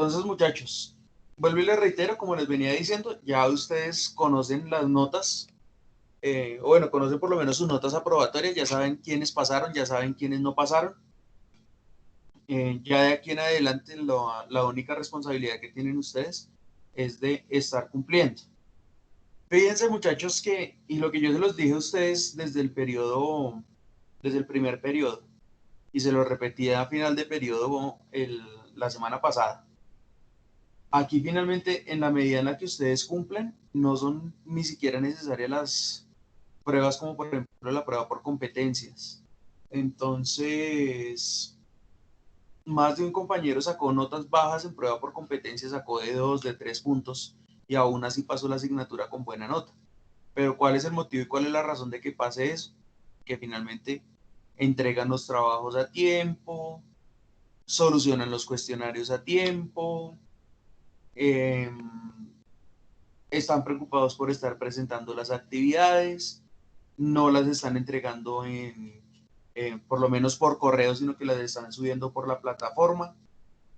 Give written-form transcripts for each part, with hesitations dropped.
Entonces, muchachos, vuelvo y les reitero, como les venía diciendo, ya ustedes conocen las notas, o bueno, conocen por lo menos sus notas aprobatorias, ya saben quiénes pasaron, ya saben quiénes no pasaron. Ya de aquí en adelante, la única responsabilidad que tienen ustedes es de estar cumpliendo. Fíjense, muchachos, y lo que yo se los dije a ustedes desde el primer periodo, y se lo repetí a final de periodo la semana pasada. Aquí finalmente, en la medida en la que ustedes cumplen, no son ni siquiera necesarias las pruebas como por ejemplo la prueba por competencias. Entonces, más de un compañero sacó notas bajas en prueba por competencias, sacó de 2, de 3 puntos y aún así pasó la asignatura con buena nota. Pero ¿cuál es el motivo y cuál es la razón de que pase eso? Que finalmente entregan los trabajos a tiempo, solucionan los cuestionarios a tiempo, eh, están preocupados por estar presentando las actividades, no las están entregando por lo menos por correo, sino que las están subiendo por la plataforma.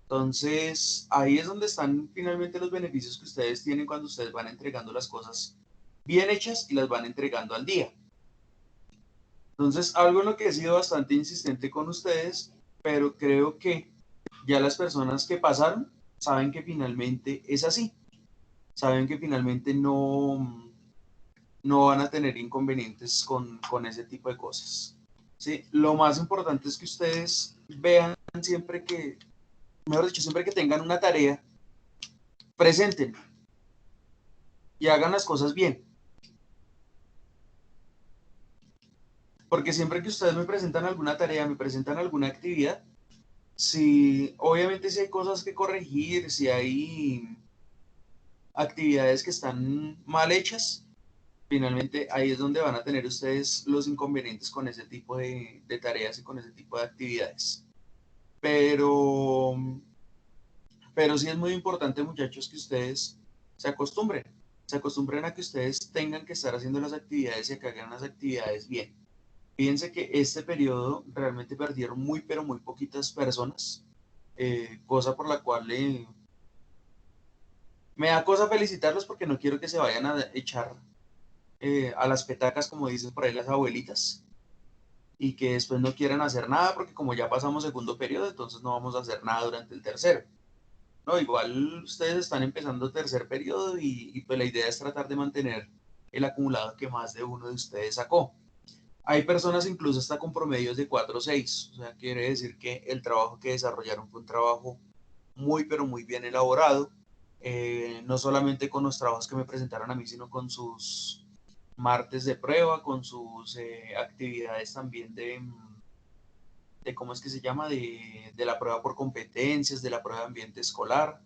Entonces, ahí es donde están finalmente los beneficios que ustedes tienen cuando ustedes van entregando las cosas bien hechas y las van entregando al día. Entonces, algo en lo que he sido bastante insistente con ustedes, pero creo que ya las personas que pasaron saben que finalmente es así, saben que finalmente no van a tener inconvenientes con ese tipo de cosas. ¿Sí? Lo más importante es que ustedes vean siempre que, mejor dicho, siempre que tengan una tarea, presenten y hagan las cosas bien. Porque siempre que ustedes me presentan alguna tarea, me presentan alguna actividad, si obviamente si hay cosas que corregir, si hay actividades que están mal hechas, finalmente ahí es donde van a tener ustedes los inconvenientes con ese tipo de tareas y con ese tipo de actividades. Pero, pero sí es muy importante, muchachos, que ustedes se acostumbren, se acostumbren a que ustedes tengan que estar haciendo las actividades y que hagan las actividades bien. Fíjense que este periodo realmente perdieron muy, pero muy poquitas personas, cosa por la cual me da cosa felicitarlos porque no quiero que se vayan a echar a las petacas, como dicen por ahí las abuelitas, y que después no quieran hacer nada porque como ya pasamos segundo periodo, entonces no vamos a hacer nada durante el tercero. No, igual ustedes están empezando tercer periodo y pues la idea es tratar de mantener el acumulado que más de uno de ustedes sacó. Hay personas incluso hasta con promedios de 4 o 6, o sea, quiere decir que el trabajo que desarrollaron fue un trabajo muy, pero muy bien elaborado, no solamente con los trabajos que me presentaron a mí, sino con sus martes de prueba, con sus actividades también de, ¿cómo es que se llama? De la prueba por competencias, de la prueba de ambiente escolar.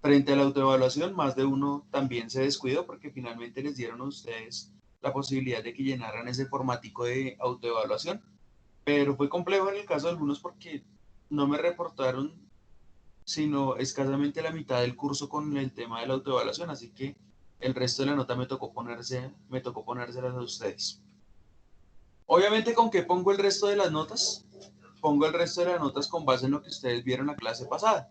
Frente a la autoevaluación, más de uno también se descuidó porque finalmente les dieron a ustedes la posibilidad de que llenaran ese formatico de autoevaluación, pero fue complejo en el caso de algunos porque no me reportaron sino escasamente la mitad del curso con el tema de la autoevaluación, así que el resto de la nota me tocó ponérselas a ustedes. Obviamente, ¿con qué pongo el resto de las notas? Pongo el resto de las notas con base en lo que ustedes vieron la clase pasada,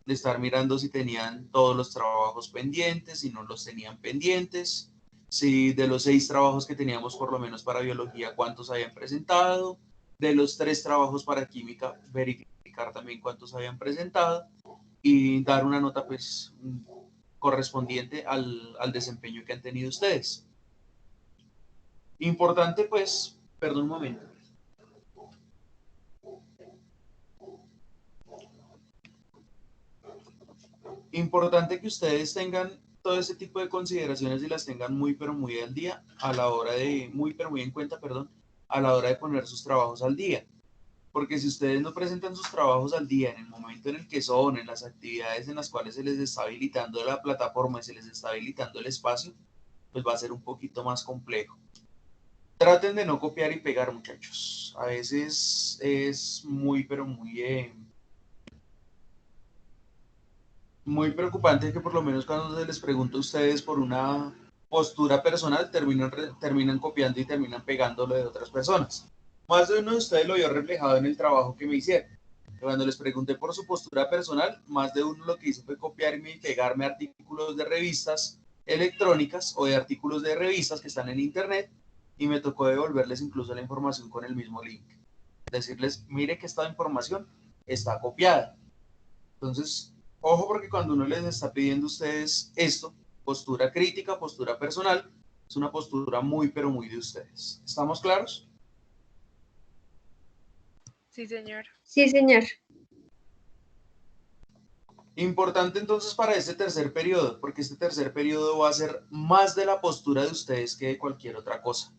de estar mirando si tenían todos los trabajos pendientes, si no los tenían pendientes, si de los 6 trabajos que teníamos por lo menos para biología, cuántos habían presentado, de los 3 trabajos para química, verificar también cuántos habían presentado y dar una nota pues correspondiente al desempeño que han tenido ustedes. Importante pues, perdón un momento. Importante que ustedes tengan todo ese tipo de consideraciones y las tengan muy pero muy al día a la hora de, muy pero muy en cuenta, perdón, a la hora de poner sus trabajos al día. Porque si ustedes no presentan sus trabajos al día en el momento en el que son, en las actividades en las cuales se les está habilitando la plataforma y se les está habilitando el espacio, pues va a ser un poquito más complejo. Traten de no copiar y pegar, muchachos. A veces es muy, pero muy preocupante que por lo menos cuando se les pregunta a ustedes por una postura personal, terminan copiando y terminan pegándolo de otras personas. Más de uno de ustedes lo vio reflejado en el trabajo que me hicieron. Cuando les pregunté por su postura personal, más de uno lo que hizo fue copiarme y pegarme artículos de revistas electrónicas o de artículos de revistas que están en internet, y me tocó devolverles incluso la información con el mismo link. Decirles, mire que esta información está copiada. Entonces, ojo, porque cuando uno les está pidiendo a ustedes esto, postura crítica, postura personal, es una postura muy, pero muy de ustedes. ¿Estamos claros? Sí, señor. Sí, señor. Importante entonces para este tercer periodo, porque este tercer periodo va a ser más de la postura de ustedes que de cualquier otra cosa.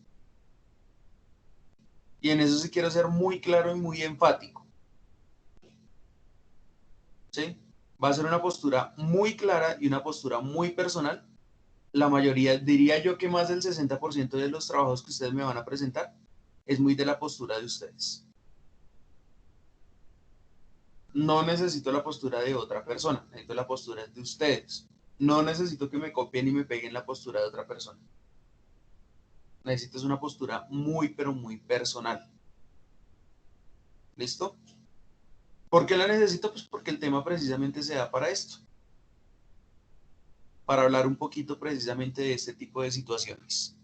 Y en eso sí quiero ser muy claro y muy enfático. ¿Sí? Va a ser una postura muy clara y una postura muy personal. La mayoría, diría yo que más del 60% de los trabajos que ustedes me van a presentar es muy de la postura de ustedes. No necesito la postura de otra persona, necesito la postura de ustedes. No necesito que me copien y me peguen la postura de otra persona. Necesitas una postura muy, pero muy personal. ¿Listo? ¿Por qué la necesito? Pues porque el tema precisamente se da para esto. Para hablar un poquito precisamente de este tipo de situaciones.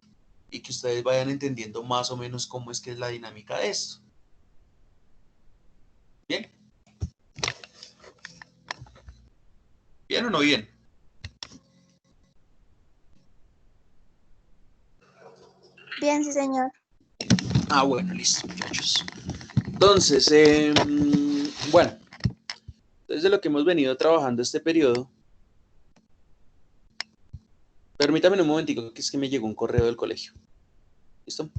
Y que ustedes vayan entendiendo más o menos cómo es que es la dinámica de esto. ¿Bien? ¿Bien o no bien? Bien, sí, señor. Ah, bueno, listo, muchachos. Entonces, bueno, desde lo que hemos venido trabajando este periodo, permítame un momentico, que es que me llegó un correo del colegio. ¿Listo?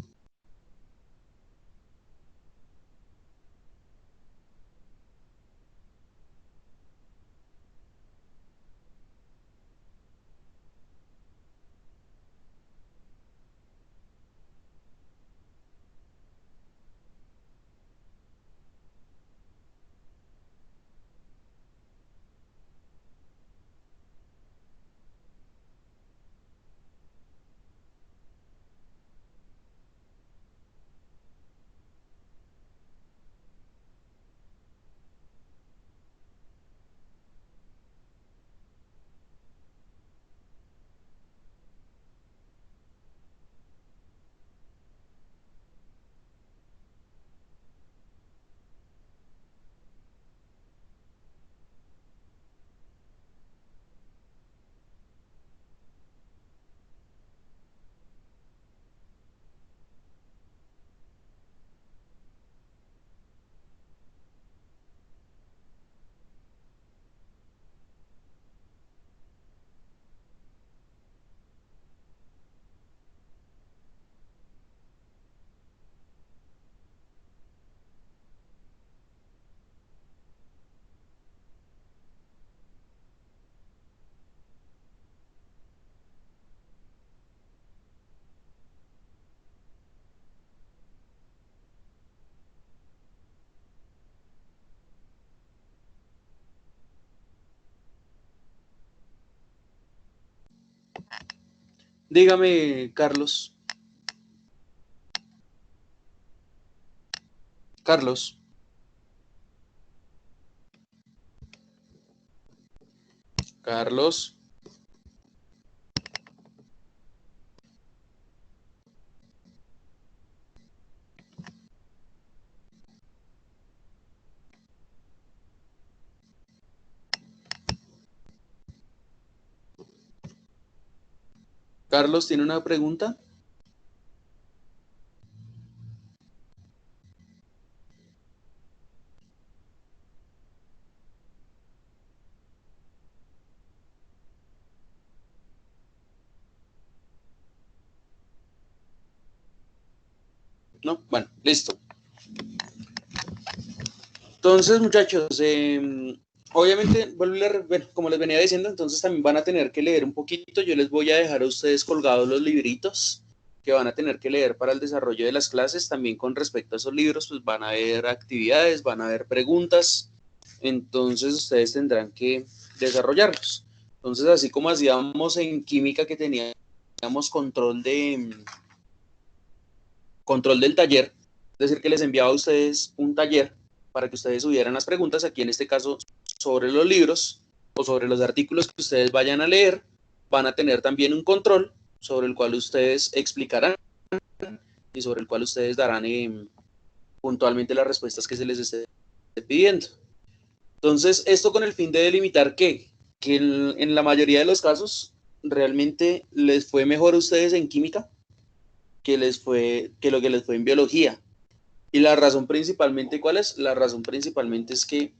Dígame, Carlos. Carlos. Carlos. Carlos, ¿tiene una pregunta? No, bueno, listo. Entonces, muchachos, obviamente, bueno, como les venía diciendo, entonces también van a tener que leer un poquito. Yo les voy a dejar a ustedes colgados los libritos que van a tener que leer para el desarrollo de las clases. También con respecto a esos libros, pues van a haber actividades, van a haber preguntas. Entonces, ustedes tendrán que desarrollarlos. Entonces, así como hacíamos en química, que teníamos control del taller, es decir, que les enviaba a ustedes un taller para que ustedes subieran las preguntas, aquí en este caso sobre los libros o sobre los artículos que ustedes vayan a leer, van a tener también un control sobre el cual ustedes explicarán y sobre el cual ustedes darán puntualmente las respuestas que se les esté pidiendo. Entonces, esto con el fin de delimitar que en la mayoría de los casos realmente les fue mejor a ustedes en química que lo que les fue en biología. Y la razón principalmente, ¿cuál es? La razón principalmente es que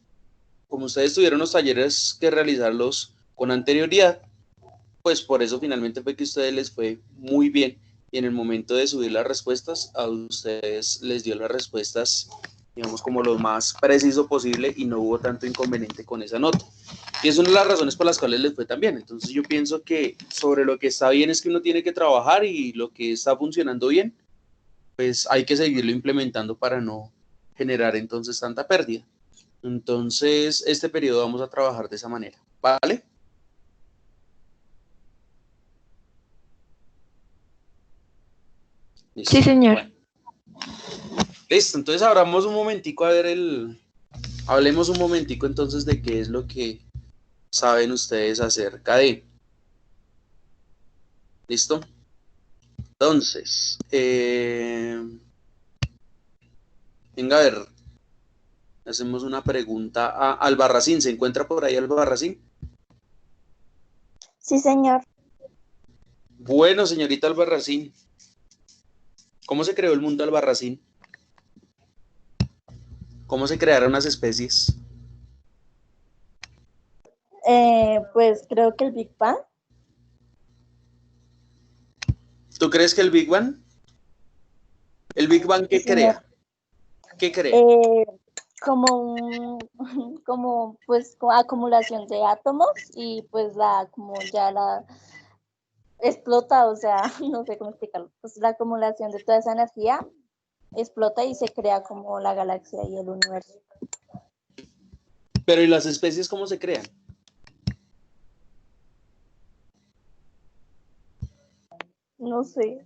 como ustedes tuvieron los talleres que realizarlos con anterioridad, pues por eso finalmente fue que a ustedes les fue muy bien y en el momento de subir las respuestas, a ustedes les dio las respuestas, digamos, como lo más preciso posible y no hubo tanto inconveniente con esa nota. Y es una de las razones por las cuales les fue tan bien. Entonces yo pienso que sobre lo que está bien es que uno tiene que trabajar y lo que está funcionando bien, pues hay que seguirlo implementando para no generar entonces tanta pérdida. Entonces, este periodo vamos a trabajar de esa manera, ¿vale? ¿Listo? Sí, señor. Bueno. Listo, entonces hablemos un momentico hablemos un momentico entonces de qué es lo que saben ustedes acerca de. ¿Listo? Entonces, venga a ver, hacemos una pregunta a Albarracín. ¿Se encuentra por ahí Albarracín? Sí, señor. Bueno, señorita Albarracín, ¿cómo se creó el mundo Albarracín? ¿Cómo se crearon las especies? Pues creo que el Big Bang. ¿Tú crees que el Big Bang? ¿El Big Bang qué Sí, señor. crea? ¿Qué crea? Como pues acumulación de átomos y pues como ya la explota, o sea, no sé cómo explicarlo, pues la acumulación de toda esa energía explota y se crea como la galaxia y el universo. Pero ¿y las especies cómo se crean? No sé.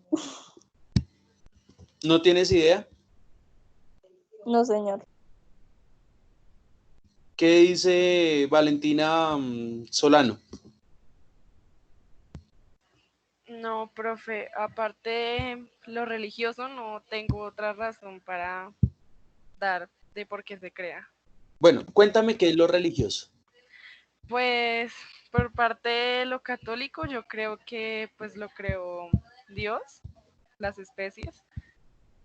¿No tienes idea? No, señor. ¿Qué dice Valentina Solano? No, profe, aparte lo religioso no tengo otra razón para dar de por qué se crea. Bueno, cuéntame qué es lo religioso. Pues por parte de lo católico yo creo que pues lo creó Dios, las especies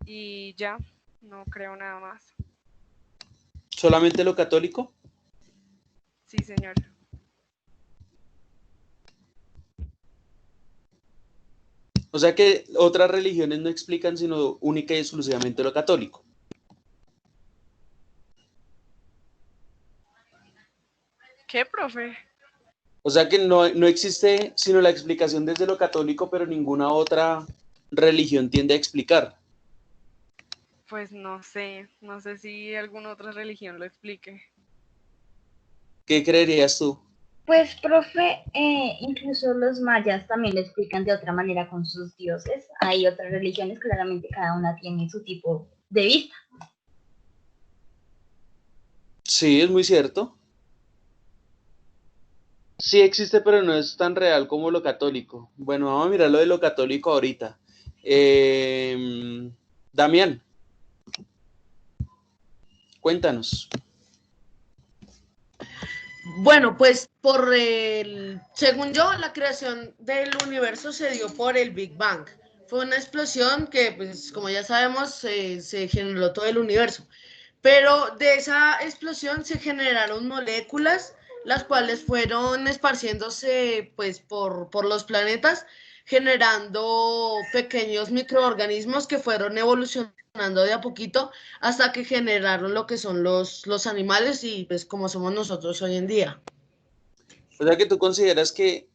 y ya, no creo nada más. ¿Solamente lo católico? Sí, señor. O sea que otras religiones no explican sino única y exclusivamente lo católico. ¿Qué, profe? O sea que no existe sino la explicación desde lo católico, pero ninguna otra religión tiende a explicar. Pues no sé si alguna otra religión lo explique. ¿Qué creerías tú? Pues, profe, incluso los mayas también lo explican de otra manera con sus dioses. Hay otras religiones, claramente cada una tiene su tipo de vista. Sí, es muy cierto. Sí existe, pero no es tan real como lo católico. Bueno, vamos a mirar lo de lo católico ahorita. Damián, cuéntanos. Bueno, pues según yo, la creación del universo se dio por el Big Bang. Fue una explosión que, pues, como ya sabemos, se generó todo el universo. Pero de esa explosión se generaron moléculas, las cuales fueron esparciéndose, pues, por los planetas, generando pequeños microorganismos que fueron evolucionando de a poquito hasta que generaron lo que son los animales y pues como somos nosotros hoy en día. O sea que tú consideras que,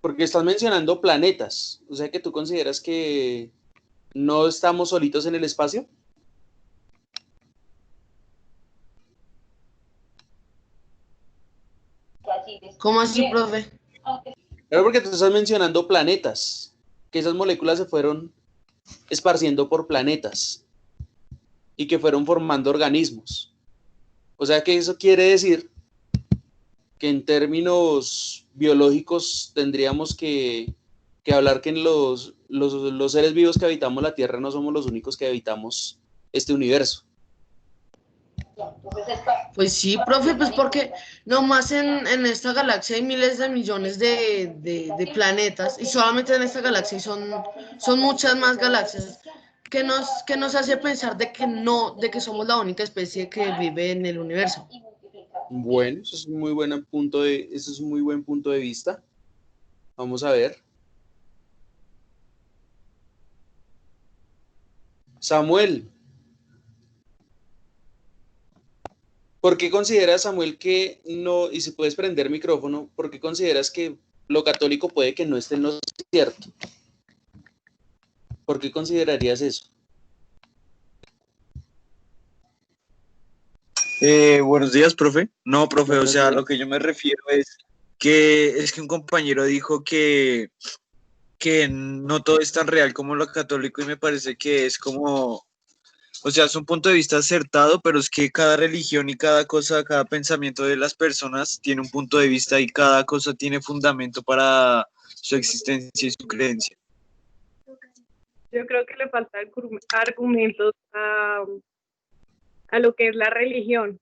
porque estás mencionando planetas, o sea que tú consideras que no estamos solitos en el espacio. ¿Cómo así, profe? Pero porque tú estás mencionando planetas, que esas moléculas se fueron esparciendo por planetas y que fueron formando organismos. O sea que eso quiere decir que en términos biológicos tendríamos que hablar que los seres vivos que habitamos la Tierra no somos los únicos que habitamos este universo. Pues sí, profe, pues porque nomás en esta galaxia hay miles de millones de planetas y solamente en esta galaxia son muchas más galaxias que nos hace pensar de que no, de que somos la única especie que vive en el universo. Bueno, eso es un muy buen eso es un muy buen punto de vista. Vamos a ver. Samuel, ¿por qué consideras, Samuel, que no, y si puedes prender micrófono, por qué consideras que lo católico puede que no esté en lo cierto? ¿Por qué considerarías eso? Buenos días, profe. No, profe, Buenos o sea, días. lo que yo me refiero es que un compañero dijo que no todo es tan real como lo católico y me parece que es como, o sea, es un punto de vista acertado, pero es que cada religión y cada cosa, cada pensamiento de las personas tiene un punto de vista y cada cosa tiene fundamento para su existencia y su creencia. Yo creo que le falta argumentos a lo que es la religión,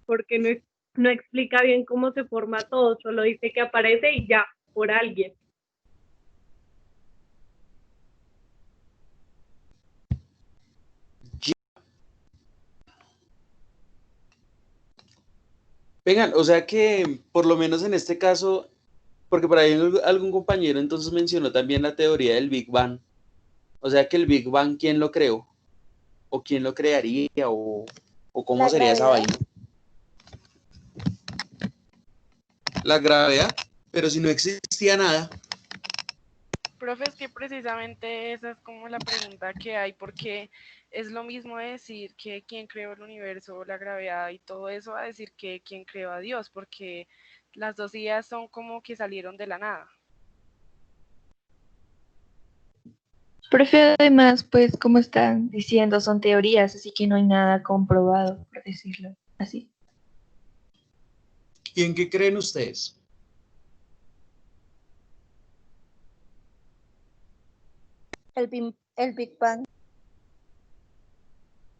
porque no explica bien cómo se forma todo, solo dice que aparece y ya, por alguien. Vengan, o sea que por lo menos en este caso, porque por ahí algún compañero entonces mencionó también la teoría del Big Bang. O sea que el Big Bang, ¿quién lo creó? ¿O quién lo crearía? ¿O cómo La sería esa gravedad. vaina? La gravedad, pero si no existía nada. Profe, es que precisamente esa es como la pregunta que hay, porque es lo mismo decir que quién creó el universo, la gravedad y todo eso, a decir que quién creó a Dios, porque las dos ideas son como que salieron de la nada. Profe, además, pues como están diciendo, son teorías, así que no hay nada comprobado, por decirlo así. ¿Y en qué creen ustedes? El Big Bang.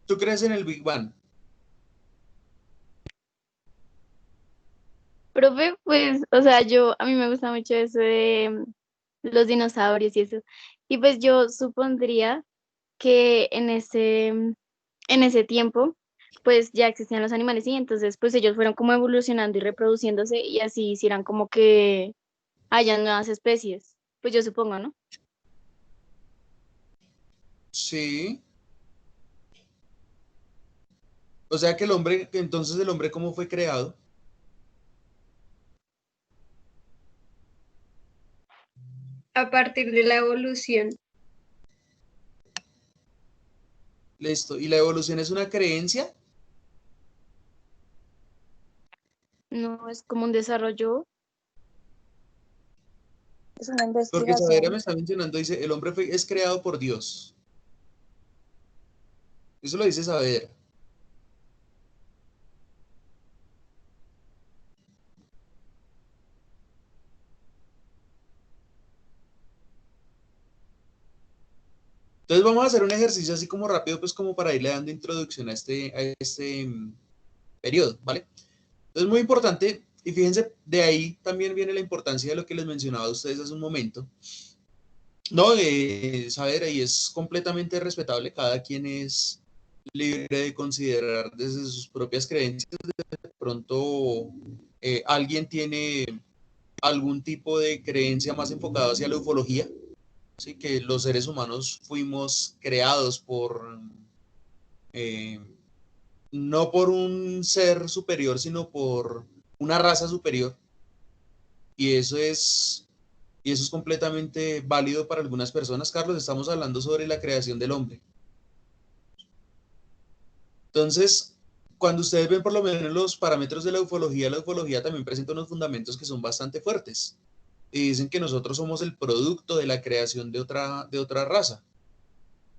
¿Tú crees en el Big Bang? Profe, pues, o sea, a mí me gusta mucho eso de los dinosaurios y eso. Y pues yo supondría que en ese tiempo, pues ya existían los animales y entonces pues ellos fueron como evolucionando y reproduciéndose y así hicieran como que hayan nuevas especies. Pues yo supongo, ¿no? Sí. O sea que entonces el hombre, ¿cómo fue creado? A partir de la evolución. Listo. ¿Y la evolución es una creencia? No es como un desarrollo. Es una Porque Saavedra me investigación. está mencionando, dice, el hombre es creado por Dios. Eso lo dice Saavedra. Entonces vamos a hacer un ejercicio así como rápido, pues como para irle dando introducción a este periodo, ¿vale? Entonces muy importante, y fíjense, de ahí también viene la importancia de lo que les mencionaba a ustedes hace un momento. No, Saavedra, y es completamente respetable, cada quien es libre de considerar desde sus propias creencias. De pronto alguien tiene algún tipo de creencia más enfocada hacia la ufología, ¿sí? Que los seres humanos fuimos creados eh, no por un ser superior, sino por una raza superior. Y eso es completamente válido para algunas personas. Carlos, estamos hablando sobre la creación del hombre. Entonces, cuando ustedes ven por lo menos los parámetros de la ufología también presenta unos fundamentos que son bastante fuertes. Y dicen que nosotros somos el producto de la creación de otra raza.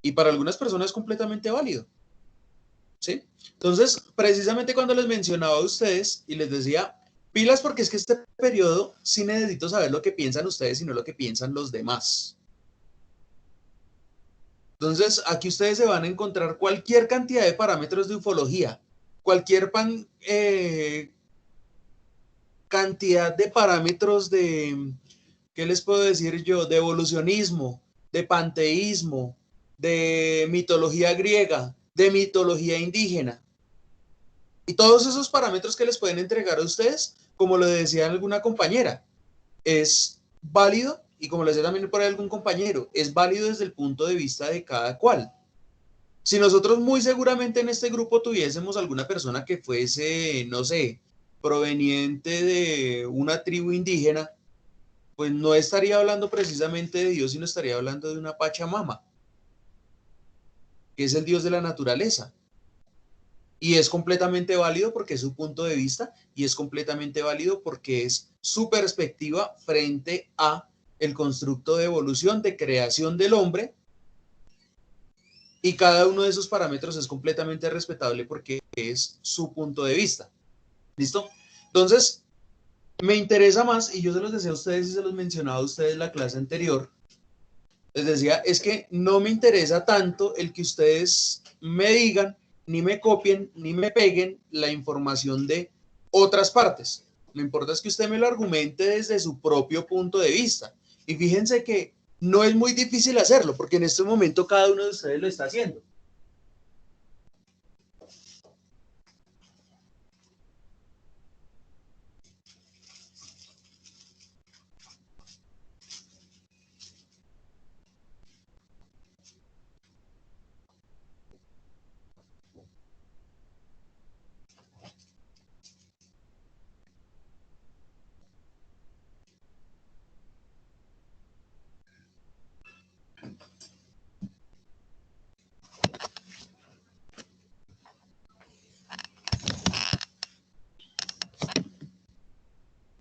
Y para algunas personas es completamente válido. ¿sí? Entonces, precisamente cuando les mencionaba a ustedes y les decía, pilas porque es que este periodo sí necesito saber lo que piensan ustedes y no lo que piensan los demás. Entonces, aquí ustedes se van a encontrar cualquier cantidad de parámetros de ufología, cualquier cantidad de parámetros de, ¿qué les puedo decir yo? De evolucionismo, de panteísmo, de mitología griega, de mitología indígena. Y todos esos parámetros que les pueden entregar a ustedes, como lo decía alguna compañera, es válido, y como lo decía también por ahí algún compañero, es válido desde el punto de vista de cada cual. Si nosotros muy seguramente en este grupo tuviésemos alguna persona que fuese, no sé, proveniente de una tribu indígena, pues no estaría hablando precisamente de Dios, sino estaría hablando de una Pachamama, que es el Dios de la naturaleza. Y es completamente válido porque es su punto de vista y es completamente válido porque es su perspectiva frente a el constructo de evolución, de creación del hombre, y cada uno de esos parámetros es completamente respetable porque es su punto de vista. ¿Listo? Entonces, me interesa más, y yo se los decía a ustedes y se los mencionaba a ustedes en la clase anterior, les decía, es que no me interesa tanto el que ustedes me digan, ni me copien, ni me peguen la información de otras partes. Lo importante es que usted me lo argumente desde su propio punto de vista. Y fíjense que no es muy difícil hacerlo, porque en este momento cada uno de ustedes lo está haciendo.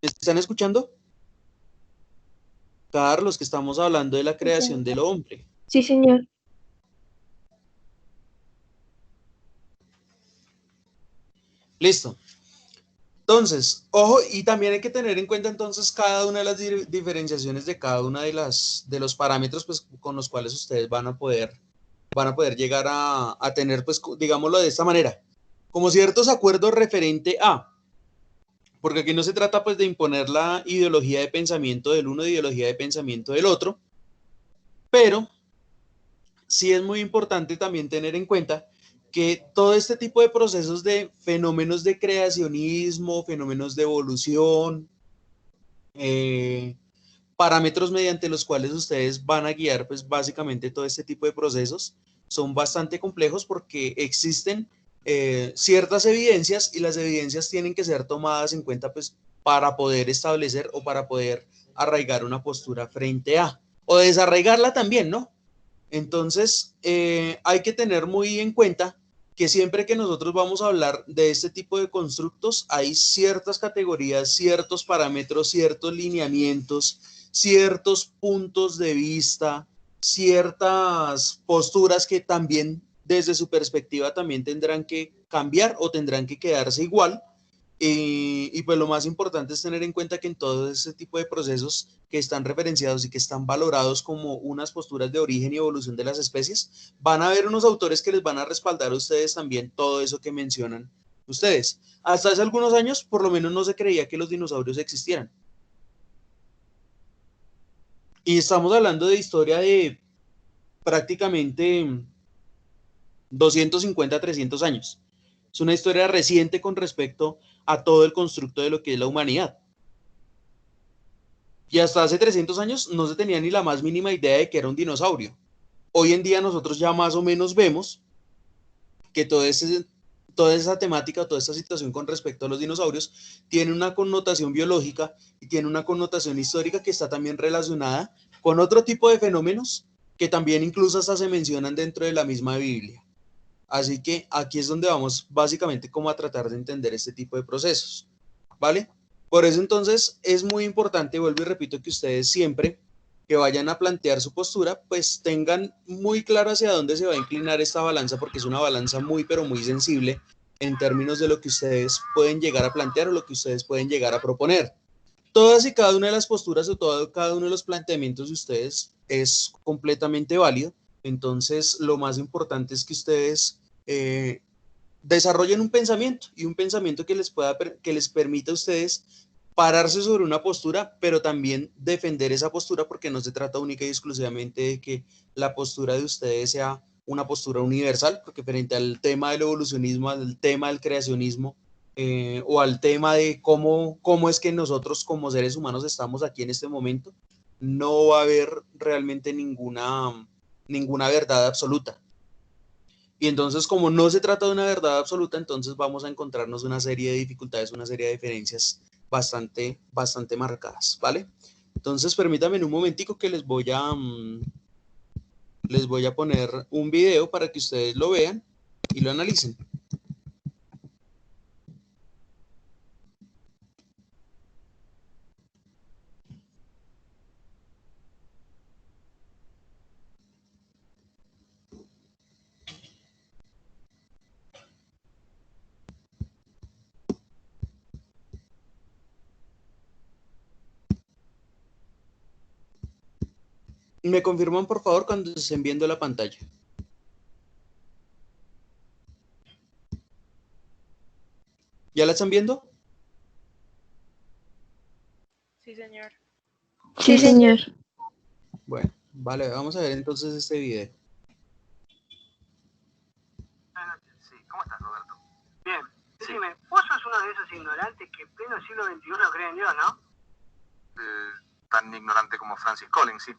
¿Están escuchando? Carlos, que estamos hablando de la creación del hombre. Sí, señor. Listo. Entonces, ojo, y también hay que tener en cuenta entonces cada una de las diferenciaciones de cada una de los parámetros pues, con los cuales ustedes van a poder llegar a tener, pues, digámoslo de esta manera, como ciertos acuerdos referente a, porque aquí no se trata pues de imponer la ideología de pensamiento del uno, de ideología de pensamiento del otro, pero sí es muy importante también tener en cuenta que todo este tipo de procesos de fenómenos de creacionismo, fenómenos de evolución, parámetros mediante los cuales ustedes van a guiar, pues básicamente todo este tipo de procesos son bastante complejos porque existen ciertas evidencias y las evidencias tienen que ser tomadas en cuenta pues para poder establecer o para poder arraigar una postura frente a, o desarraigarla también, ¿no? Entonces, hay que tener muy en cuenta que siempre que nosotros vamos a hablar de este tipo de constructos, hay ciertas categorías, ciertos parámetros, ciertos lineamientos, ciertos puntos de vista, ciertas posturas que también desde su perspectiva también tendrán que cambiar o tendrán que quedarse igual. Y pues lo más importante es tener en cuenta que en todo ese tipo de procesos que están referenciados y que están valorados como unas posturas de origen y evolución de las especies, van a haber unos autores que les van a respaldar a ustedes también todo eso que mencionan ustedes. Hasta hace algunos años, por lo menos no se creía que los dinosaurios existieran. Y estamos hablando de historia de prácticamente 250, 300 años. Es una historia reciente con respecto a todo el constructo de lo que es la humanidad. Y hasta hace 300 años no se tenía ni la más mínima idea de que era un dinosaurio. Hoy en día nosotros ya más o menos vemos que toda esa temática, toda esta situación con respecto a los dinosaurios tiene una connotación biológica y tiene una connotación histórica que está también relacionada con otro tipo de fenómenos que también incluso hasta se mencionan dentro de la misma Biblia. Así que aquí es donde vamos básicamente como a tratar de entender este tipo de procesos, ¿vale? Por eso entonces es muy importante, vuelvo y repito, que ustedes siempre que vayan a plantear su postura, pues tengan muy claro hacia dónde se va a inclinar esta balanza, porque es una balanza muy, pero muy sensible en términos de lo que ustedes pueden llegar a plantear o lo que ustedes pueden llegar a proponer. Todas y cada una de las posturas o cada uno de los planteamientos de ustedes es completamente válido. Entonces, lo más importante es que ustedes desarrollen un pensamiento y un pensamiento que les permita a ustedes pararse sobre una postura, pero también defender esa postura, porque no se trata única y exclusivamente de que la postura de ustedes sea una postura universal, porque frente al tema del evolucionismo, al tema del creacionismo, o al tema de cómo es que nosotros como seres humanos estamos aquí en este momento, no va a haber realmente ninguna verdad absoluta. Y entonces, como no se trata de una verdad absoluta, entonces vamos a encontrarnos una serie de dificultades, una serie de diferencias bastante marcadas, ¿vale? Entonces, permítanme en un momentico que les voy a poner un video para que ustedes lo vean y lo analicen. ¿Me confirman, por favor, cuando se estén viendo la pantalla? ¿Ya la están viendo? Sí, señor. Sí, señor. Bueno, vale, vamos a ver entonces este video. Sí, ¿cómo estás, Roberto? Bien, decime, vos sos uno de esos ignorantes que en pleno siglo XXI creen en Dios, ¿no? Tan ignorante como Francis Collins, sí.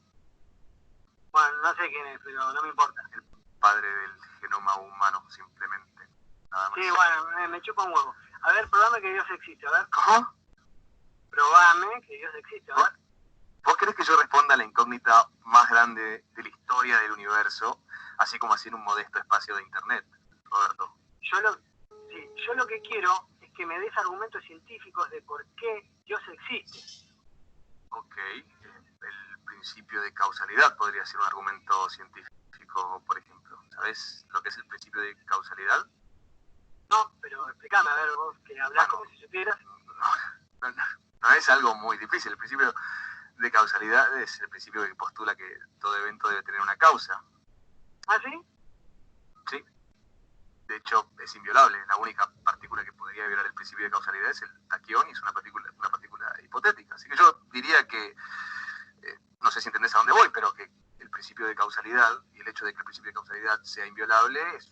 Bueno, no sé quién es, pero no me importa. El padre del genoma humano, simplemente. Nada más. Sí, bueno, me chupa un huevo. A ver, probame que Dios existe, a ver. ¿Cómo? Probame que Dios existe, a ver. ¿Vos querés que yo responda a la incógnita más grande de la historia del universo, así como así en un modesto espacio de internet, Roberto? Yo lo que quiero es que me des argumentos científicos de por qué Dios existe. Ok, el principio de causalidad podría ser un argumento científico, por ejemplo. ¿Sabes lo que es el principio de causalidad? No, pero explícame, a ver, vos que hablás como si supieras. No es algo muy difícil. El principio de causalidad es el principio que postula que todo evento debe tener una causa. ¿Ah, sí? Sí. De hecho, es inviolable. La única partícula que podría violar el principio de causalidad es el taquión y es una partícula hipotética. Así que yo diría que, no sé si entendés a dónde voy, pero que el principio de causalidad y el hecho de que el principio de causalidad sea inviolable es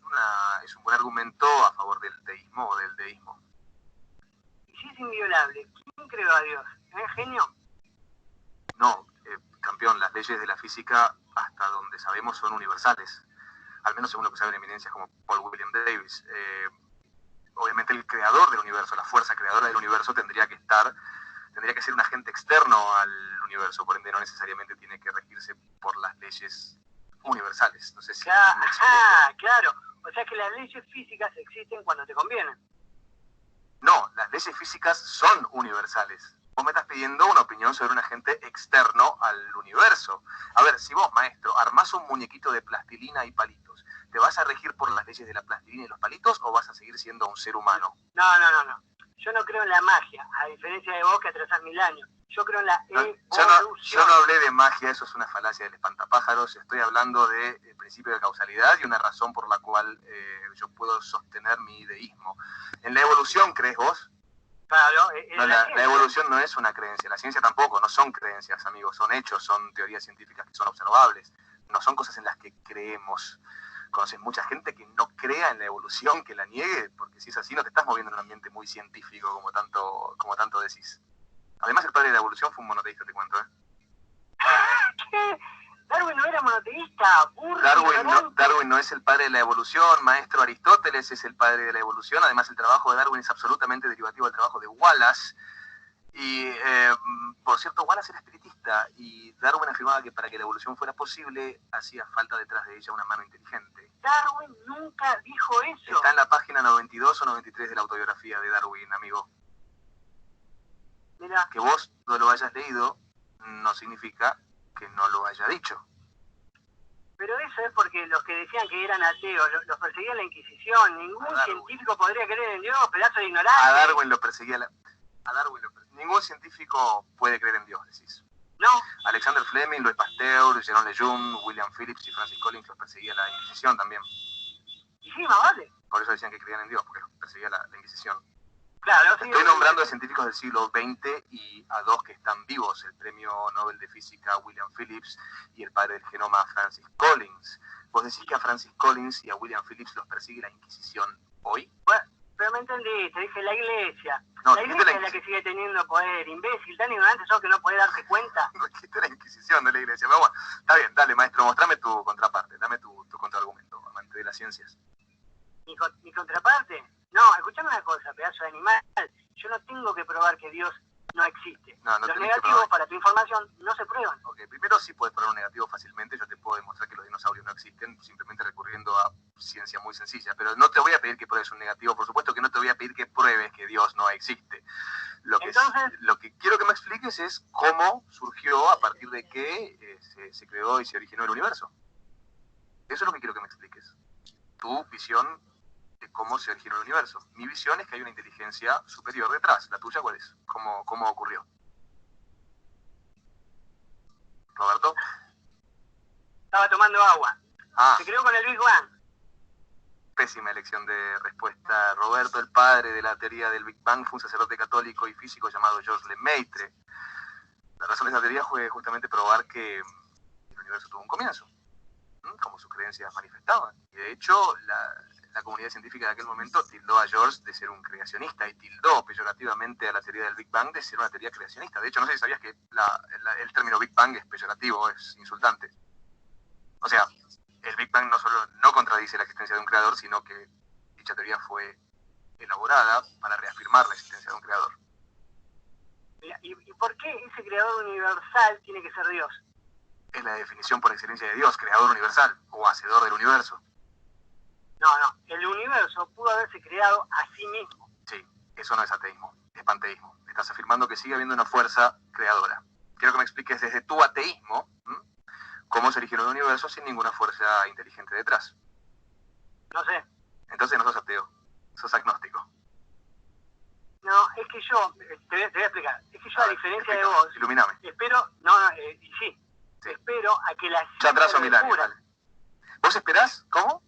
un buen argumento a favor del teísmo o del deísmo. Y si es inviolable, ¿quién creó a Dios? ¿Genio? No, campeón, las leyes de la física, hasta donde sabemos, son universales. Al menos según lo que saben eminencias como Paul William Davis. Obviamente el creador del universo, la fuerza creadora del universo tendría que ser un agente externo al universo, por ende no necesariamente tiene que regirse por las leyes universales. No sé si me explico. Claro. O sea que las leyes físicas existen cuando te convienen. No, las leyes físicas son universales. Vos me estás pidiendo una opinión sobre un agente externo al universo. A ver, si vos, maestro, armás un muñequito de plastilina y palitos, ¿te vas a regir por las leyes de la plastilina y los palitos o vas a seguir siendo un ser humano? No. Yo no creo en la magia, a diferencia de vos que atrasás 1000 años. Yo creo en la evolución. Yo no hablé de magia, eso es una falacia del espantapájaros. Estoy hablando del principio de causalidad y una razón por la cual yo puedo sostener mi deísmo. ¿En la evolución crees vos? Claro. No, la evolución no es una creencia, la ciencia tampoco, no son creencias, amigos, son hechos, son teorías científicas que son observables, no son cosas en las que creemos. Conoces mucha gente que no crea en la evolución, que la niegue, porque si es así no te estás moviendo en un ambiente muy científico como tanto decís. Además, el padre de la evolución fue un monoteísta, te cuento, ¿eh? ¿Qué? Darwin no era monoteísta, burro. Darwin no es el padre de la evolución, maestro. Aristóteles es el padre de la evolución. Además, el trabajo de Darwin es absolutamente derivativo del trabajo de Wallace. Y, por cierto, Wallace era espiritista y Darwin afirmaba que para que la evolución fuera posible hacía falta detrás de ella una mano inteligente. Darwin nunca dijo eso. Está en la página 92 o 93 de la autobiografía de Darwin, amigo. Mira. Que vos no lo hayas leído no significa que no lo haya dicho. Pero eso es porque los que decían que eran ateos, los perseguía la Inquisición. Ningún científico podría creer en Dios, pedazo de ignorante. A Darwin lo perseguía ningún científico puede creer en Dios, decís. No. Alexander Fleming, Louis Pasteur, Jerome Lejeune, William Phillips y Francis Collins los perseguía la Inquisición también. Y sí, más vale. Por eso decían que creían en Dios, porque los perseguía la Inquisición. Claro, sí, estoy nombrando a científicos del siglo XX y a dos que están vivos, el premio Nobel de Física William Phillips y el padre del genoma Francis Collins. ¿Vos decís que a Francis Collins y a William Phillips los persigue la Inquisición hoy? Bueno, pero me entendiste, dije la iglesia. No, la iglesia es la que sigue teniendo poder, imbécil, tan ignorante sos que no podés darte cuenta. No existe la Inquisición de la iglesia, pero bueno, está bien, dale maestro, mostrame tu contraparte, dame tu contraargumento, amante de las ciencias. ¿Mi contraparte? No, escuchame una cosa, pedazo de animal. Yo no tengo que probar que Dios no existe. No Los negativos para tu información no se prueban. Ok, primero sí puedes probar un negativo fácilmente. Yo te puedo demostrar que los dinosaurios no existen simplemente recurriendo a ciencia muy sencilla. Pero no te voy a pedir que pruebes un negativo. Por supuesto que no te voy a pedir que pruebes que Dios no existe. Lo que quiero que me expliques es cómo surgió, a partir de qué se creó y se originó el universo. Eso es lo que quiero que me expliques. Tu visión de cómo se originó el universo. Mi visión es que hay una inteligencia superior detrás. ¿La tuya cuál es? ¿Cómo ocurrió? ¿Roberto? Estaba tomando agua. Se creó con el Big Bang. Pésima elección de respuesta. Roberto, el padre de la teoría del Big Bang, fue un sacerdote católico y físico llamado Georges Lemaitre. La razón de esa teoría fue justamente probar que el universo tuvo un comienzo, como sus creencias manifestaban. Y de hecho, la comunidad científica de aquel momento tildó a George de ser un creacionista y tildó peyorativamente a la teoría del Big Bang de ser una teoría creacionista. De hecho, no sé si sabías que el término Big Bang es peyorativo, es insultante. O sea, el Big Bang no solo no contradice la existencia de un creador, sino que dicha teoría fue elaborada para reafirmar la existencia de un creador. ¿Y por qué ese creador universal tiene que ser Dios? Es la definición por excelencia de Dios, creador universal o hacedor del universo. No, el universo pudo haberse creado a sí mismo. Sí, eso no es ateísmo, es panteísmo. Estás afirmando que sigue habiendo una fuerza creadora. Quiero que me expliques desde tu ateísmo cómo se originó el universo sin ninguna fuerza inteligente detrás. No sé. Entonces no sos ateo, sos agnóstico. No, es que yo, te voy a explicar, es que yo a diferencia de vos, ilumíname. Espero, sí, espero a que la ciencia ya atraso lo descubra. Vale. ¿Vos esperás? ¿Cómo?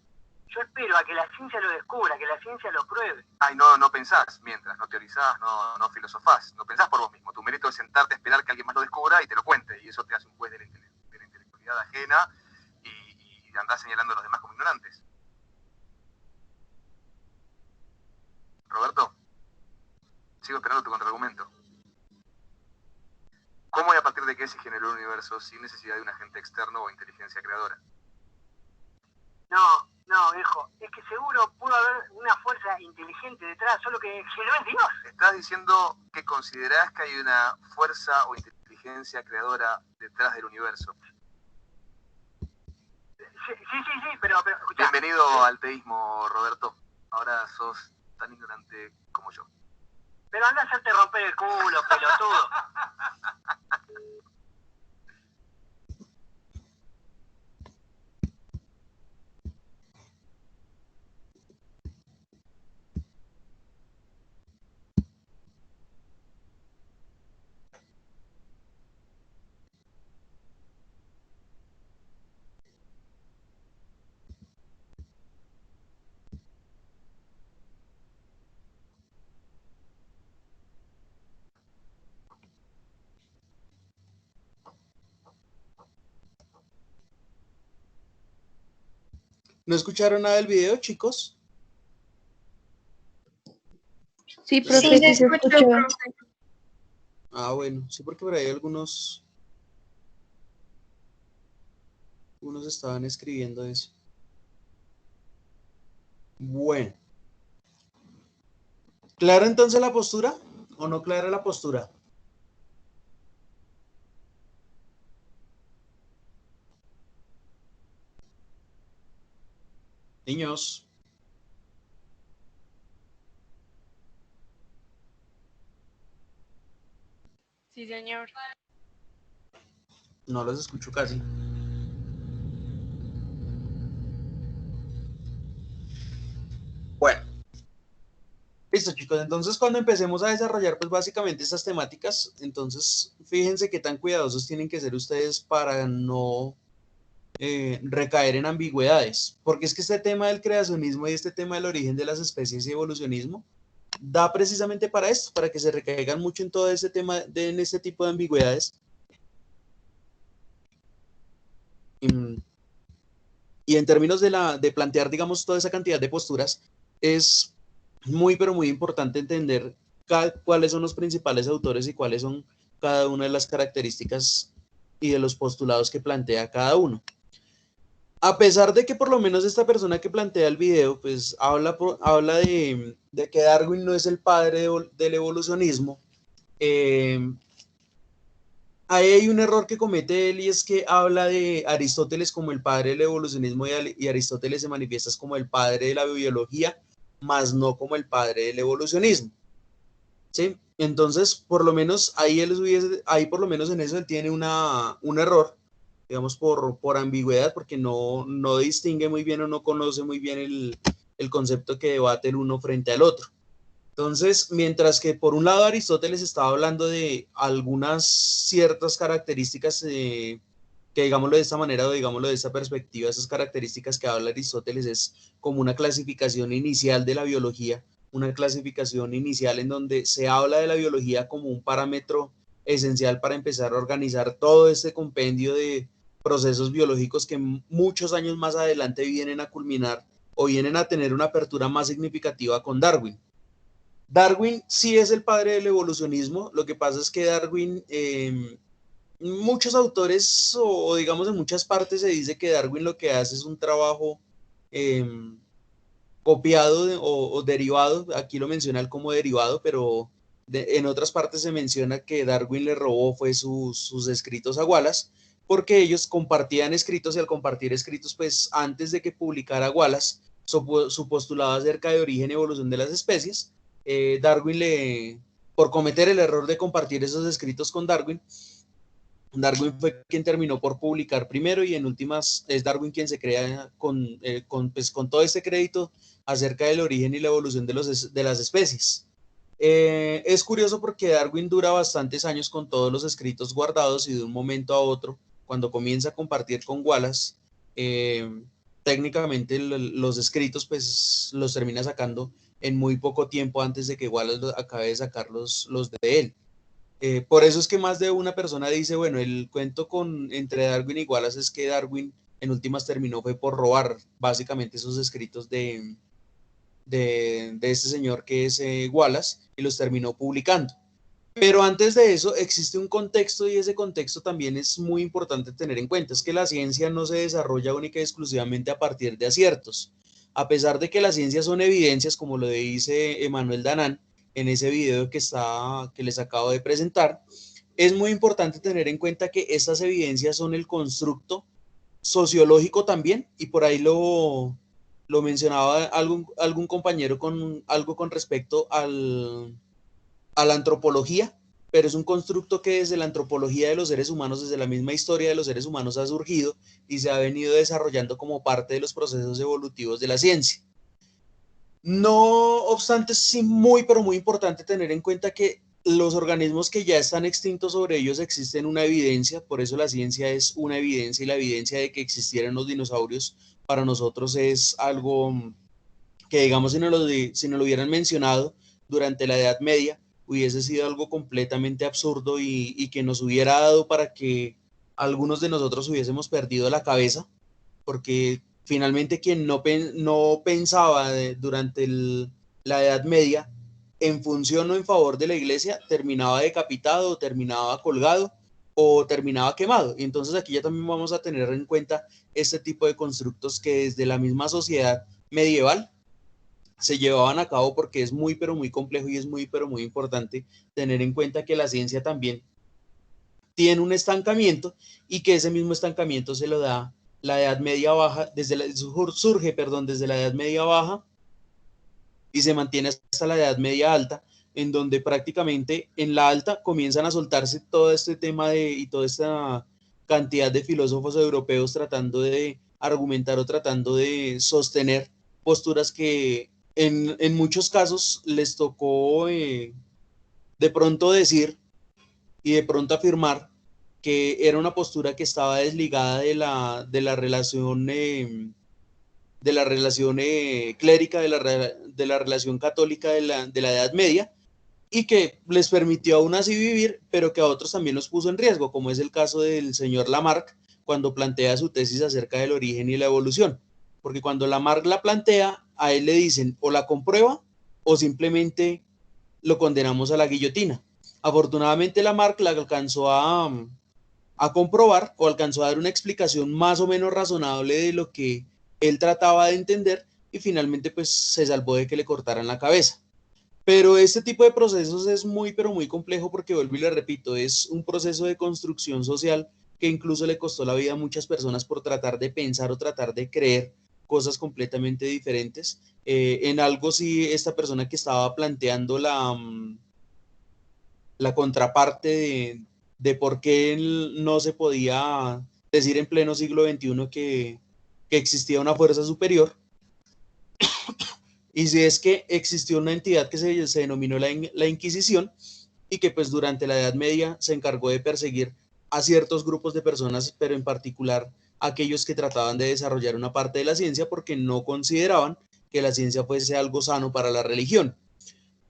Yo espero a que la ciencia lo descubra, que la ciencia lo pruebe. Ay, no pensás mientras, no teorizás, no filosofás, no pensás por vos mismo. Tu mérito es sentarte a esperar que alguien más lo descubra y te lo cuente, y eso te hace un juez de la intelectualidad ajena y andás señalando a los demás como ignorantes. Roberto, sigo esperando tu contraargumento. ¿Cómo y a partir de qué se generó el universo sin necesidad de un agente externo o inteligencia creadora? No, viejo, es que seguro pudo haber una fuerza inteligente detrás, solo que no es Dios. ¿Estás diciendo que considerás que hay una fuerza o inteligencia creadora detrás del universo? Sí, pero escuchá. Bienvenido al teísmo, Roberto. Ahora sos tan ignorante como yo. Pero anda a hacerte romper el culo, pelotudo. ¿No escucharon nada del video, chicos? Sí, profe, sí se escuchó. Ah, bueno, sí, porque por ahí algunos estaban escribiendo eso. Bueno. ¿Clara entonces la postura o no clara la postura? Niños. Sí, señor. No los escucho casi. Bueno, listo, chicos. Entonces, cuando empecemos a desarrollar, pues básicamente estas temáticas, entonces fíjense qué tan cuidadosos tienen que ser ustedes para no recaer en ambigüedades, porque es que este tema del creacionismo y este tema del origen de las especies y evolucionismo da precisamente para esto, para que se recaigan mucho en todo este tema, en este tipo de ambigüedades. Y en términos de plantear, digamos, toda esa cantidad de posturas, es muy, pero muy importante entender cuáles son los principales autores y cuáles son cada una de las características y de los postulados que plantea cada uno. A pesar de que por lo menos esta persona que plantea el video, pues habla de que Darwin no es el padre del evolucionismo, ahí hay un error que comete él y es que habla de Aristóteles como el padre del evolucionismo y Aristóteles se manifiesta como el padre de la biología, más no como el padre del evolucionismo. ¿Sí? Entonces, por lo menos ahí por lo menos en eso él tiene un error, digamos, por ambigüedad, porque no distingue muy bien o no conoce muy bien el concepto que debate el uno frente al otro. Entonces, mientras que por un lado Aristóteles estaba hablando de algunas ciertas características, que digámoslo de esta manera o digámoslo de esta perspectiva, esas características que habla Aristóteles es como una clasificación inicial de la biología, una clasificación inicial en donde se habla de la biología como un parámetro esencial para empezar a organizar todo este compendio de procesos biológicos que muchos años más adelante vienen a culminar o vienen a tener una apertura más significativa con Darwin. Darwin sí es el padre del evolucionismo, lo que pasa es que Darwin, muchos autores o digamos en muchas partes se dice que Darwin lo que hace es un trabajo copiado o derivado, aquí lo mencionan como derivado, pero en otras partes se menciona que Darwin le robó fue sus escritos a Wallace, porque ellos compartían escritos y al compartir escritos, pues antes de que publicara Wallace su postulado acerca de origen y evolución de las especies, Darwin por cometer el error de compartir esos escritos con Darwin fue quien terminó por publicar primero y en últimas es Darwin quien se crea con todo este crédito acerca del origen y la evolución de las especies. Es curioso porque Darwin dura bastantes años con todos los escritos guardados y de un momento a otro, cuando comienza a compartir con Wallace, técnicamente los escritos pues los termina sacando en muy poco tiempo antes de que Wallace acabe de sacar los de él. Por eso es que más de una persona dice, bueno, el cuento entre Darwin y Wallace es que Darwin en últimas terminó fue por robar básicamente esos escritos de este señor que es Wallace y los terminó publicando. Pero antes de eso existe un contexto y ese contexto también es muy importante tener en cuenta, es que la ciencia no se desarrolla única y exclusivamente a partir de aciertos. A pesar de que las ciencias son evidencias, como lo dice Emmanuel Danan en ese video que les acabo de presentar, es muy importante tener en cuenta que estas evidencias son el constructo sociológico también, y por ahí lo mencionaba algún compañero con algo con respecto a la antropología, pero es un constructo que desde la antropología de los seres humanos, desde la misma historia de los seres humanos ha surgido y se ha venido desarrollando como parte de los procesos evolutivos de la ciencia. No obstante, sí pero muy importante tener en cuenta que los organismos que ya están extintos, sobre ellos existen una evidencia, por eso la ciencia es una evidencia y la evidencia de que existieran los dinosaurios para nosotros es algo que, digamos, si nos lo hubieran mencionado durante la Edad Media, hubiese sido algo completamente absurdo y que nos hubiera dado para que algunos de nosotros hubiésemos perdido la cabeza, porque finalmente quien no pensaba durante la Edad Media en función o en favor de la iglesia terminaba decapitado, o terminaba colgado o terminaba quemado. Y entonces aquí ya también vamos a tener en cuenta este tipo de constructos que desde la misma sociedad medieval se llevaban a cabo, porque es muy pero muy complejo y es muy pero muy importante tener en cuenta que la ciencia también tiene un estancamiento y que ese mismo estancamiento se lo da la Edad Media Baja, surge desde la Edad Media Baja y se mantiene hasta la Edad Media Alta, en donde prácticamente en la alta comienzan a soltarse todo este tema y toda esta cantidad de filósofos europeos tratando de argumentar o tratando de sostener posturas que en muchos casos les tocó de pronto decir y de pronto afirmar que era una postura que estaba desligada de la relación clérica, de la relación católica de la Edad Media, y que les permitió aún así vivir, pero que a otros también los puso en riesgo, como es el caso del señor Lamarck, cuando plantea su tesis acerca del origen y la evolución. Porque cuando Lamarck la plantea, a él le dicen o la comprueba o simplemente lo condenamos a la guillotina. Afortunadamente Lamarck la alcanzó a comprobar o alcanzó a dar una explicación más o menos razonable de lo que él trataba de entender y finalmente pues se salvó de que le cortaran la cabeza. Pero este tipo de procesos es muy, pero muy complejo porque, vuelvo y le repito, es un proceso de construcción social que incluso le costó la vida a muchas personas por tratar de pensar o tratar de creer cosas completamente diferentes. En algo sí, esta persona que estaba planteando la contraparte de por qué no se podía decir en pleno siglo XXI que existía una fuerza superior, y si es que existió una entidad que se denominó la Inquisición y que pues durante la Edad Media se encargó de perseguir a ciertos grupos de personas, pero en particular aquellos que trataban de desarrollar una parte de la ciencia porque no consideraban que la ciencia fuese algo sano para la religión.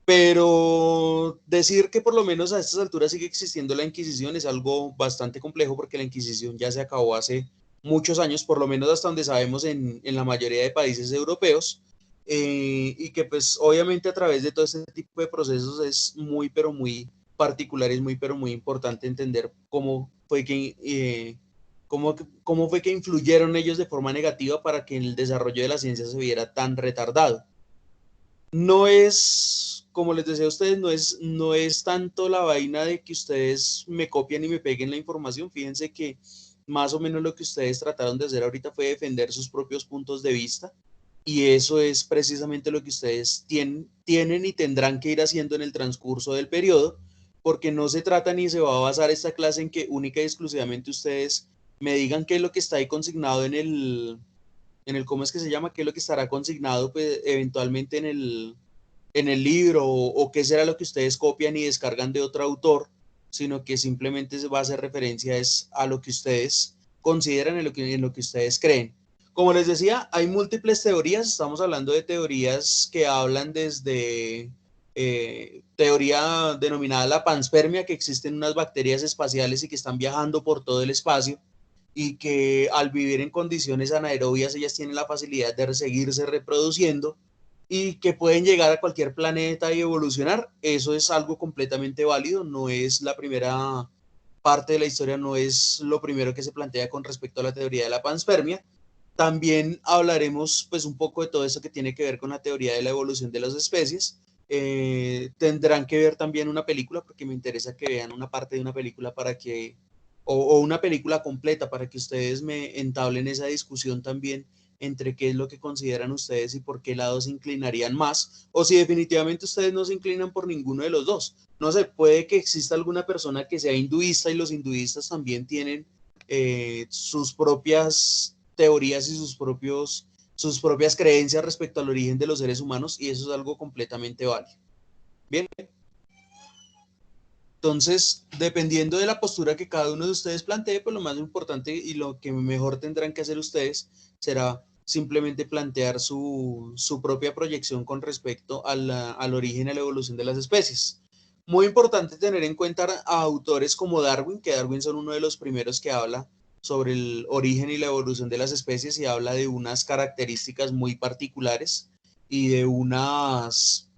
Pero decir que por lo menos a estas alturas sigue existiendo la Inquisición es algo bastante complejo porque la Inquisición ya se acabó hace muchos años, por lo menos hasta donde sabemos en la mayoría de países europeos, y que pues obviamente a través de todo este tipo de procesos es muy pero muy particular, es muy pero muy importante entender cómo fue cómo fue que influyeron ellos de forma negativa para que el desarrollo de la ciencia se viera tan retardado. No es, como les decía a ustedes, no es tanto la vaina de que ustedes me copien y me peguen la información. Fíjense que más o menos lo que ustedes trataron de hacer ahorita fue defender sus propios puntos de vista, y eso es precisamente lo que ustedes tienen y tendrán que ir haciendo en el transcurso del periodo, porque no se trata ni se va a basar esta clase en que única y exclusivamente ustedes me digan qué es lo que está ahí consignado ¿cómo es que se llama? ¿Qué es lo que estará consignado pues, eventualmente en el libro o qué será lo que ustedes copian y descargan de otro autor, sino que simplemente se va a hacer referencia a lo que ustedes consideran, en lo que ustedes creen. Como les decía, hay múltiples teorías, estamos hablando de teorías que hablan desde teoría denominada la panspermia, que existen unas bacterias espaciales y que están viajando por todo el espacio, y que al vivir en condiciones anaerobias ellas tienen la facilidad de seguirse reproduciendo y que pueden llegar a cualquier planeta y evolucionar. Eso es algo completamente válido, no es la primera parte de la historia, no es lo primero que se plantea con respecto a la teoría de la panspermia. También hablaremos pues un poco de todo eso que tiene que ver con la teoría de la evolución de las especies. Tendrán que ver también una película, porque me interesa que vean una parte de una película para que o una película completa para que ustedes me entablen esa discusión también entre qué es lo que consideran ustedes y por qué lado se inclinarían más, o si definitivamente ustedes no se inclinan por ninguno de los dos. No sé, puede que exista alguna persona que sea hinduista y los hinduistas también tienen sus propias teorías y sus propias creencias respecto al origen de los seres humanos, y eso es algo completamente válido. Bien. Entonces, dependiendo de la postura que cada uno de ustedes plantee, pues lo más importante y lo que mejor tendrán que hacer ustedes será simplemente plantear su propia proyección con respecto al origen y a la evolución de las especies. Muy importante tener en cuenta a autores como Darwin, que Darwin son uno de los primeros que habla sobre el origen y la evolución de las especies y habla de unas características muy particulares y de unos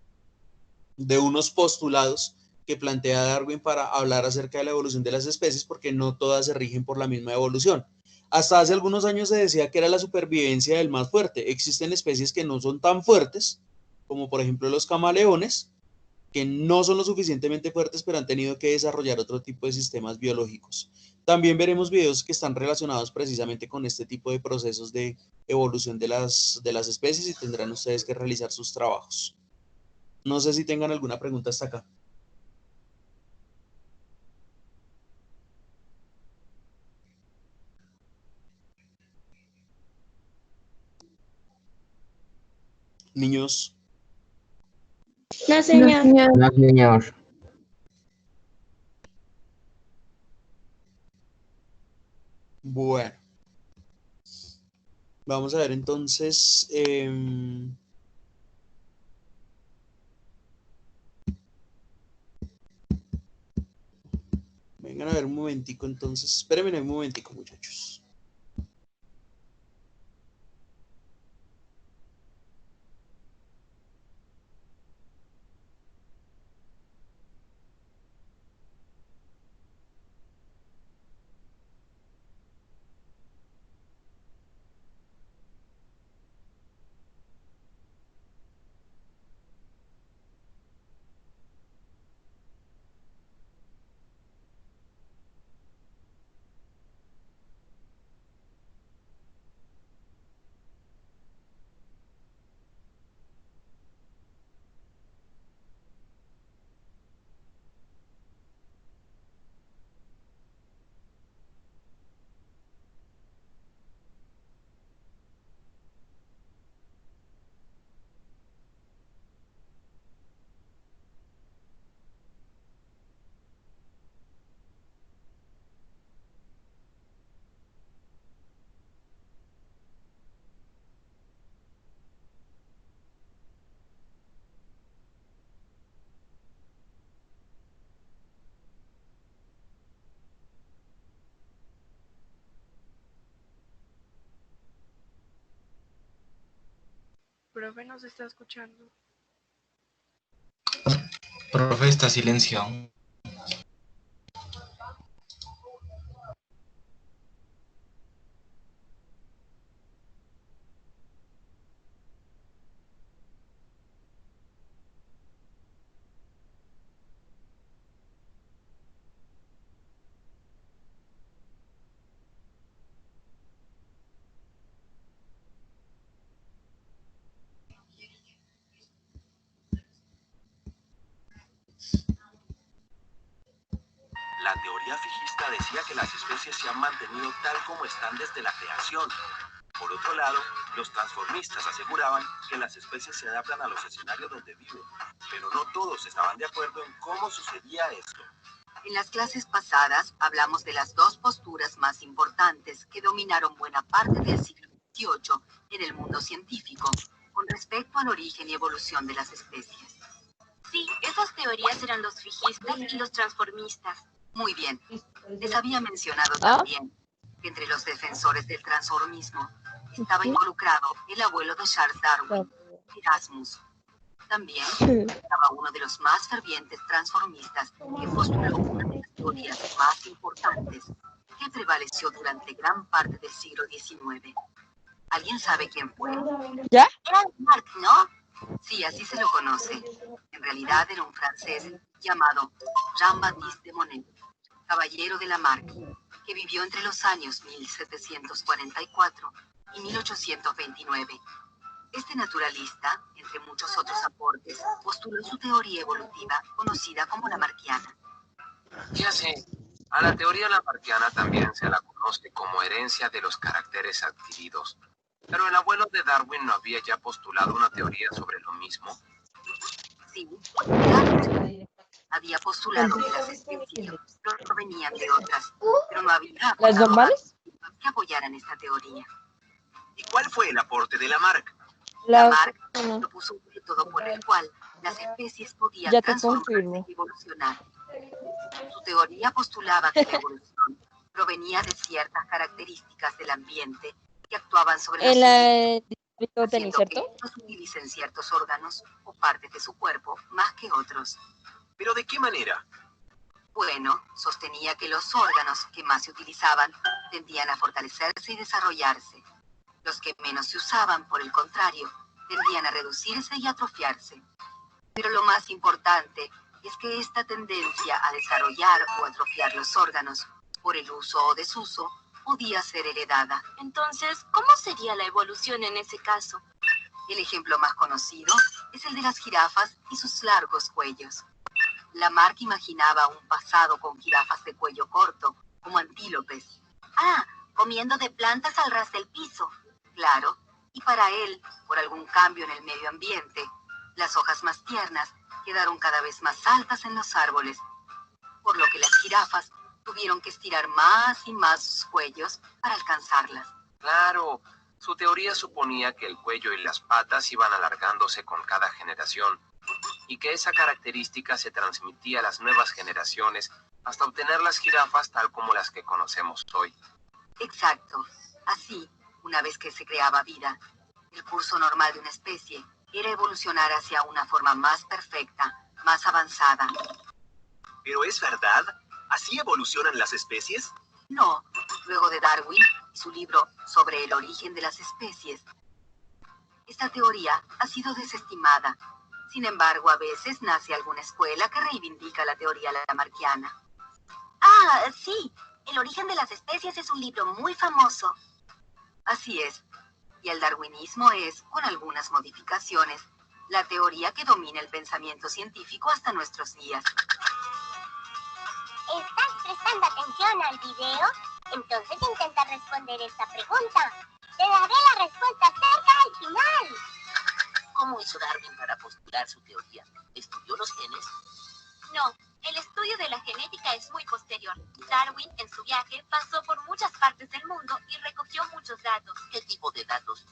postulados que plantea Darwin para hablar acerca de la evolución de las especies, porque no todas se rigen por la misma evolución. Hasta hace algunos años se decía que era la supervivencia del más fuerte. Existen especies que no son tan fuertes, como por ejemplo los camaleones, que no son lo suficientemente fuertes, pero han tenido que desarrollar otro tipo de sistemas biológicos. También veremos videos que están relacionados precisamente con este tipo de procesos de evolución de las especies, y tendrán ustedes que realizar sus trabajos. No sé si tengan alguna pregunta hasta acá. Niños, No, No, señor. señor. No, señor. bueno. Vamos a ver entonces. Vengan a ver un momentico entonces. Espérenme un momentico, muchachos. Profe, ¿nos está escuchando? Profe, está silenciado. La teoría fijista decía que las especies se han mantenido tal como están desde la creación. Por otro lado, los transformistas aseguraban que las especies se adaptan a los escenarios donde viven, pero no todos estaban de acuerdo en cómo sucedía esto. En las clases pasadas hablamos de las dos posturas más importantes que dominaron buena parte del siglo XVIII en el mundo científico con respecto al origen y evolución de las especies. Sí, esas teorías eran los fijistas y los transformistas. Muy bien. Les había mencionado también que entre los defensores del transformismo estaba involucrado el abuelo de Charles Darwin, Erasmus. También estaba uno de los más fervientes transformistas que postuló una de las teorías más importantes que prevaleció durante gran parte del siglo XIX. ¿Alguien sabe quién fue? ¿Ya? Era Lamarck, ¿no? Sí, así se lo conoce. En realidad era un francés llamado Jean-Baptiste de Monnet, caballero de Lamarck, que vivió entre los años 1744 y 1829. Este naturalista, entre muchos otros aportes, postuló su teoría evolutiva, conocida como lamarckiana. Ya sé, a la teoría lamarckiana también se la conoce como herencia de los caracteres adquiridos. Pero el abuelo de Darwin no había ya postulado una teoría sobre lo mismo. Sí, Darwin había postulado que las especies provenían de otras, pero no había ¿Las normales? que apoyaran esta teoría. ¿Y cuál fue el aporte de Lamarck? Lamarck propuso un método por el cual las especies podían Ya te transformarse confirmo. y evolucionar. Su teoría postulaba que la evolución provenía de ciertas características del ambiente que actuaban sobre En la distrito de Tenis, haciendo que ¿cierto? estos utilicen ciertos órganos o partes de su cuerpo más que otros. ¿Pero de qué manera? Bueno, sostenía que los órganos que más se utilizaban tendían a fortalecerse y desarrollarse. Los que menos se usaban, por el contrario, tendían a reducirse y atrofiarse. Pero lo más importante es que esta tendencia a desarrollar o atrofiar los órganos por el uso o desuso podía ser heredada. Entonces, ¿cómo sería la evolución en ese caso? El ejemplo más conocido es el de las jirafas y sus largos cuellos. Lamarck imaginaba un pasado con jirafas de cuello corto, como antílopes. Ah, comiendo de plantas al ras del piso. Claro, y para él, por algún cambio en el medio ambiente, las hojas más tiernas quedaron cada vez más altas en los árboles, por lo que las jirafas tuvieron que estirar más y más sus cuellos para alcanzarlas. Claro, su teoría suponía que el cuello y las patas iban alargándose con cada generación y que esa característica se transmitía a las nuevas generaciones hasta obtener las jirafas tal como las que conocemos hoy. Exacto. Así, una vez que se creaba vida, el curso normal de una especie era evolucionar hacia una forma más perfecta, más avanzada. ¿Pero es verdad? ¿Así evolucionan las especies? No, luego de Darwin y su libro sobre el origen de las especies, esta teoría ha sido desestimada. Sin embargo, a veces nace alguna escuela que reivindica la teoría lamarckiana. Ah, sí. El origen de las especies es un libro muy famoso. Así es. Y el darwinismo es, con algunas modificaciones, la teoría que domina el pensamiento científico hasta nuestros días. ¿Estás prestando atención al video? Entonces intenta responder esta pregunta. Te daré la respuesta cerca al final. ¿Cómo hizo Darwin para postular su teoría? ¿Estudió los genes? No, el estudio de la genética es muy posterior. Darwin, en su viaje, pasó por muchas partes del mundo y recogió muchos datos. ¿Qué tipo de datos?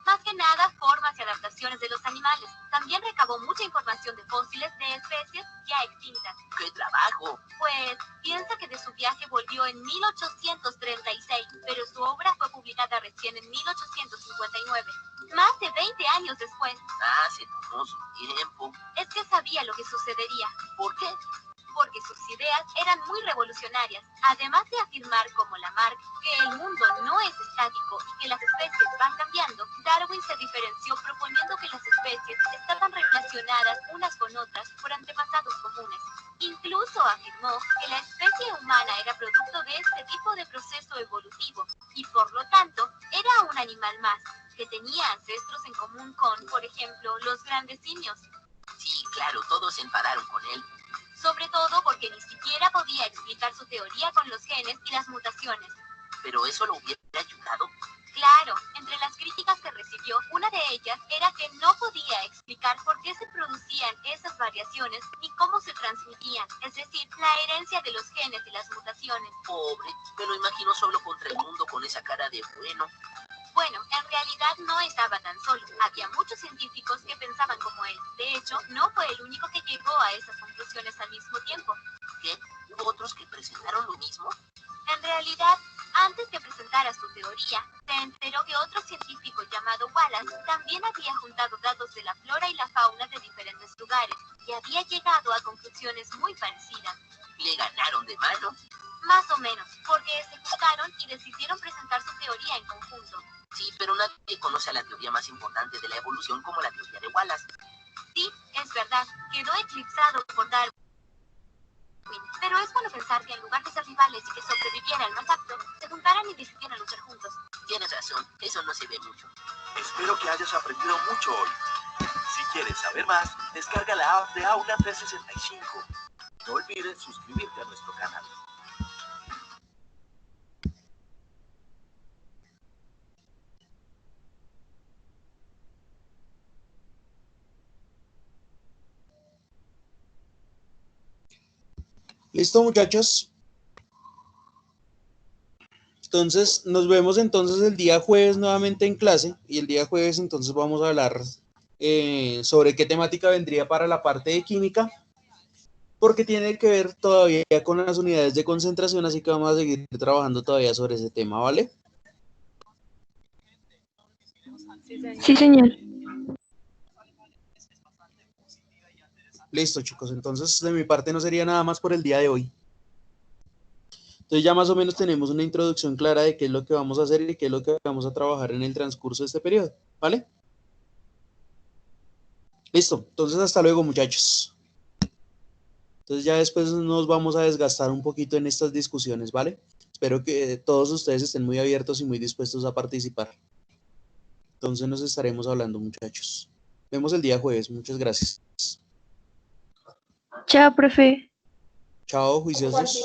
Más que nada, formas y adaptaciones de los animales. También recabó mucha información de fósiles de especies ya extintas. ¡Qué trabajo! Pues, piensa que de su viaje volvió en 1836, pero su obra fue publicada recién en 1859, más de 20 años después. Ah, se tomó su tiempo. Es que sabía lo que sucedería. ¿Por qué? Porque sus ideas eran muy revolucionarias. Además de afirmar como Lamarck que el mundo no es estático y que las especies van cambiando, Darwin se diferenció proponiendo que las especies estaban relacionadas unas con otras por antepasados comunes. Incluso afirmó que la especie humana era producto de este tipo de proceso evolutivo y por lo tanto era un animal más, que tenía ancestros en común con, por ejemplo, los grandes simios. Sí, claro, todos se enfadaron con él. Sobre todo porque ni siquiera podía explicar su teoría con los genes y las mutaciones. ¿Pero eso lo hubiera ayudado? Claro, entre las críticas que recibió, una de ellas era que no podía explicar por qué se producían esas variaciones ni cómo se transmitían, es decir, la herencia de los genes y las mutaciones. Pobre, me lo imagino solo contra el mundo con esa cara de bueno. Bueno, en realidad no estaba tan solo. Había muchos científicos que pensaban como él. De hecho, no fue el único que llegó a esas conclusiones al mismo tiempo. ¿Qué? ¿Hubo otros que presentaron lo mismo? En realidad, antes de presentar su teoría, se enteró que otro científico llamado Wallace también había juntado datos de la flora y la fauna de diferentes lugares y había llegado a conclusiones muy parecidas. ¿Le ganaron de mano? Más o menos, porque se juntaron y decidieron presentar su teoría en conjunto. Sí, pero nadie conoce a la teoría más importante de la evolución como la teoría de Wallace. Sí, es verdad, quedó eclipsado por Darwin. Pero es bueno pensar que en lugar de ser rivales y que sobreviviera el más apto, se juntaran y decidieran luchar juntos. Tienes razón, eso no se ve mucho. Espero que hayas aprendido mucho hoy. Si quieres saber más, descarga la app de Aula 365. No olvides suscribirte a nuestro canal. ¿Listo, muchachos? Entonces, nos vemos entonces el día jueves nuevamente en clase y el día jueves entonces vamos a hablar sobre qué temática vendría para la parte de química, porque tiene que ver todavía con las unidades de concentración, así que vamos a seguir trabajando todavía sobre ese tema, ¿vale? Sí, señor. Listo, chicos, entonces de mi parte no sería nada más por el día de hoy. Entonces ya más o menos tenemos una introducción clara de qué es lo que vamos a hacer y qué es lo que vamos a trabajar en el transcurso de este periodo, ¿vale? Listo, entonces hasta luego, muchachos. Entonces ya después nos vamos a desgastar un poquito en estas discusiones, ¿vale? Espero que todos ustedes estén muy abiertos y muy dispuestos a participar. Entonces nos estaremos hablando, muchachos. Vemos el día jueves, muchas gracias. Chao, profe. Chao, juiciosos.